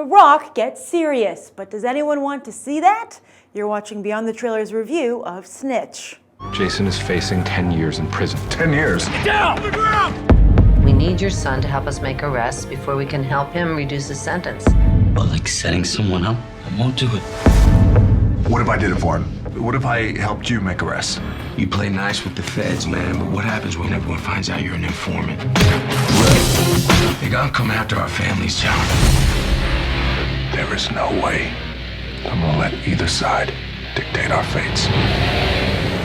The Rock gets serious, but does anyone want to see that? You're watching Beyond the Trailer's review of Snitch. Jason is facing 10 years in prison. 10 years? Get down! On the ground! We need your son to help us make arrests before we can help him reduce his sentence. Well, like setting someone up, I won't do it. What if I did it for him? What if I helped you make arrests? You play nice with the feds, man, but what happens when everyone finds out you're an informant? They're gonna come after our families, John. There is no way I'm gonna let either side dictate our fates.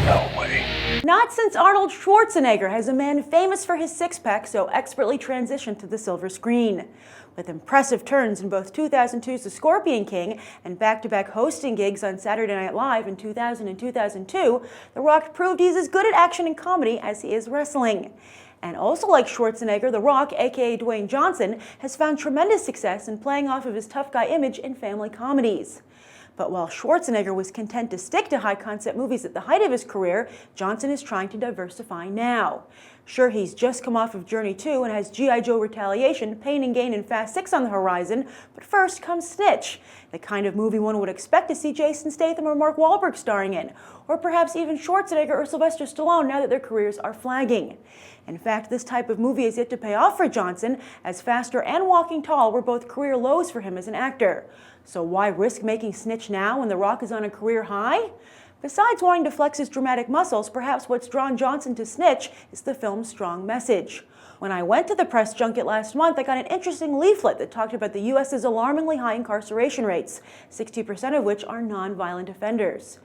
No way. Not since Arnold Schwarzenegger has a man famous for his six-pack so expertly transitioned to the silver screen. With impressive turns in both 2002's The Scorpion King and back-to-back hosting gigs on Saturday Night Live in 2000 and 2002, The Rock proved he's as good at action and comedy as he is wrestling. And also like Schwarzenegger, The Rock, aka Dwayne Johnson, has found tremendous success in playing off of his tough guy image in family comedies. But while Schwarzenegger was content to stick to high-concept movies at the height of his career, Johnson is trying to diversify now. Sure, he's just come off of Journey 2 and has G.I. Joe Retaliation, Pain and Gain, and Fast 6 on the horizon, but first comes Snitch, the kind of movie one would expect to see Jason Statham or Mark Wahlberg starring in, or perhaps even Schwarzenegger or Sylvester Stallone now that their careers are flagging. In fact, this type of movie is yet to pay off for Johnson, as Faster and Walking Tall were both career lows for him as an actor. So why risk making Snitch now when The Rock is on a career high? Besides wanting to flex his dramatic muscles, perhaps what's drawn Johnson to Snitch is the film's strong message. When I went to the press junket last month, I got an interesting leaflet that talked about the U.S.'s alarmingly high incarceration rates, 60% of which are non-violent offenders.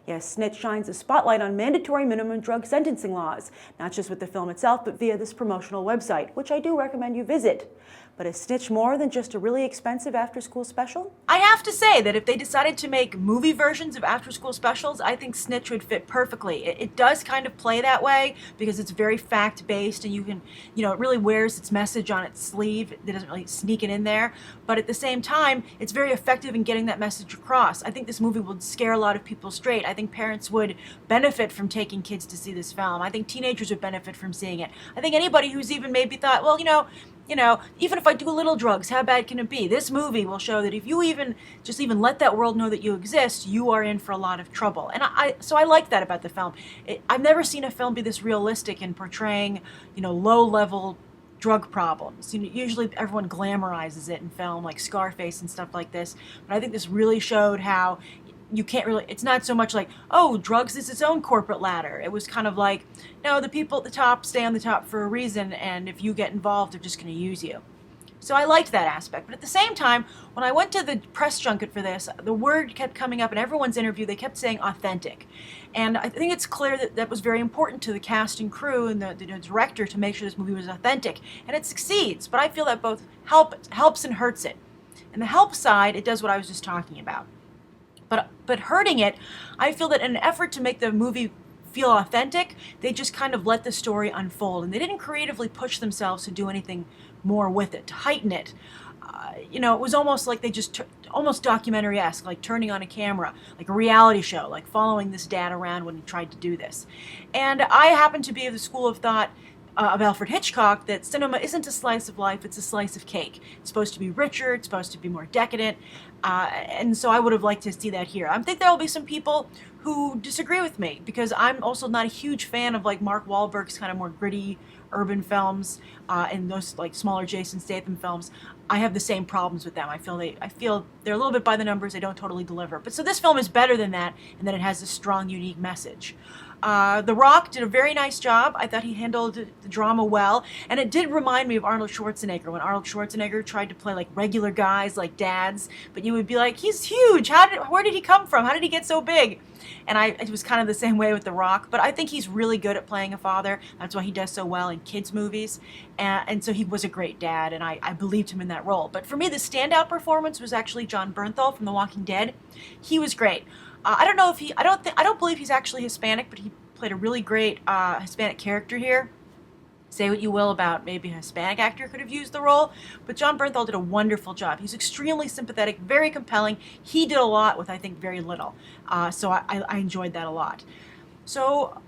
Yes, Snitch shines a spotlight on mandatory minimum drug sentencing laws, not just with the film itself, but via this promotional website, which I do recommend you visit. But is Snitch more than just a really expensive after-school special? I have to say that if they decided to make movie versions of after-school specials, I think Snitch would fit perfectly. It does kind of play that way because it's very fact-based and you can, it really wears its message on its sleeve. It doesn't really sneak it in there. But at the same time, it's very effective in getting that message across. I think this movie would scare a lot of people straight. I think parents would benefit from taking kids to see this film. I think teenagers would benefit from seeing it. I think anybody who's even maybe thought, well, even if I do a little drugs, how bad can it be? This movie will show that if you even let that world know that you exist, you are in for a lot of trouble. And so I like that about the film. I've never seen a film be this realistic in portraying, low-level drug problems. Usually everyone glamorizes it in film, like Scarface and stuff like this. But I think this really showed how you can't really, it's not so much like, oh, drugs is its own corporate ladder. It was kind of like, no, the people at the top stay on the top for a reason, and if you get involved, they're just going to use you. So I liked that aspect. But at the same time, when I went to the press junket for this, the word kept coming up in everyone's interview. They kept saying authentic. And I think it's clear that that was very important to the cast and crew and the director to make sure this movie was authentic. And it succeeds. But I feel that both helps and hurts it. And the help side, it does what I was just talking about. But hurting it, I feel that in an effort to make the movie feel authentic, they just kind of let the story unfold. And they didn't creatively push themselves to do anything more with it, to heighten it. It was almost like they just, almost documentary-esque, like turning on a camera, like a reality show, like following this dad around when he tried to do this. And I happen to be of the school of thought of Alfred Hitchcock that cinema isn't a slice of life, it's a slice of cake. It's supposed to be richer, it's supposed to be more decadent, and so I would have liked to see that here. I think there will be some people who disagree with me because I'm also not a huge fan of like Mark Wahlberg's kind of more gritty urban films and those like smaller Jason Statham films. I have the same problems with them. I feel they're a little bit by the numbers, they don't totally deliver. But so this film is better than that, and that it has a strong, unique message. The Rock did a very nice job. I thought he handled the drama well, and it did remind me of Arnold Schwarzenegger when Arnold Schwarzenegger tried to play like regular guys, like dads, but you would be like, he's huge. Where did he come from? How did he get so big? And it was kind of the same way with The Rock, but I think he's really good at playing a father. That's why he does so well in kids' movies, and so he was a great dad, and I believed him in that role. But for me, the standout performance was actually Jon Bernthal from The Walking Dead. He was great. I don't believe he's actually Hispanic, but he played a really great Hispanic character here. Say what you will about maybe a Hispanic actor could have used the role, but Jon Bernthal did a wonderful job. He's extremely sympathetic, very compelling. He did a lot with, I think, very little. So I enjoyed that a lot. So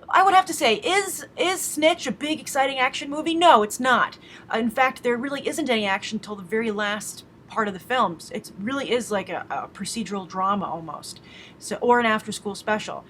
I would have to say, is Snitch a big, exciting action movie? No, it's not. In fact, there really isn't any action until the very last part of the film. It really is like a procedural drama almost, so, or an after-school special,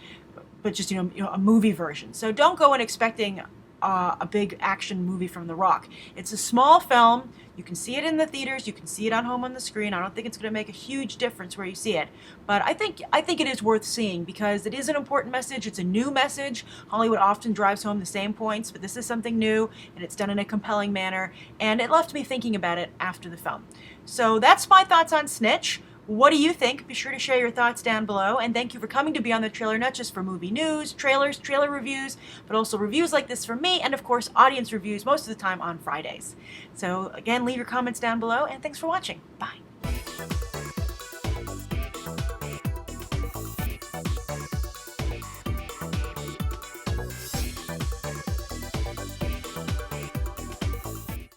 but just a movie version. So don't go in expecting a big action movie from The Rock. It's a small film. You can see it in the theaters. You can see it at home on the screen. I don't think it's going to make a huge difference where you see it, but I think it is worth seeing because it is an important message. It's a new message. Hollywood often drives home the same points, but this is something new, and it's done in a compelling manner, and it left me thinking about it after the film. So that's my thoughts on Snitch. What do you think? Be sure to share your thoughts down below, and thank you for coming to Beyond the Trailer, not just for movie news, trailers, trailer reviews, but also reviews like this from me, and of course audience reviews most of the time on Fridays. So again, leave your comments down below, and thanks for watching. Bye.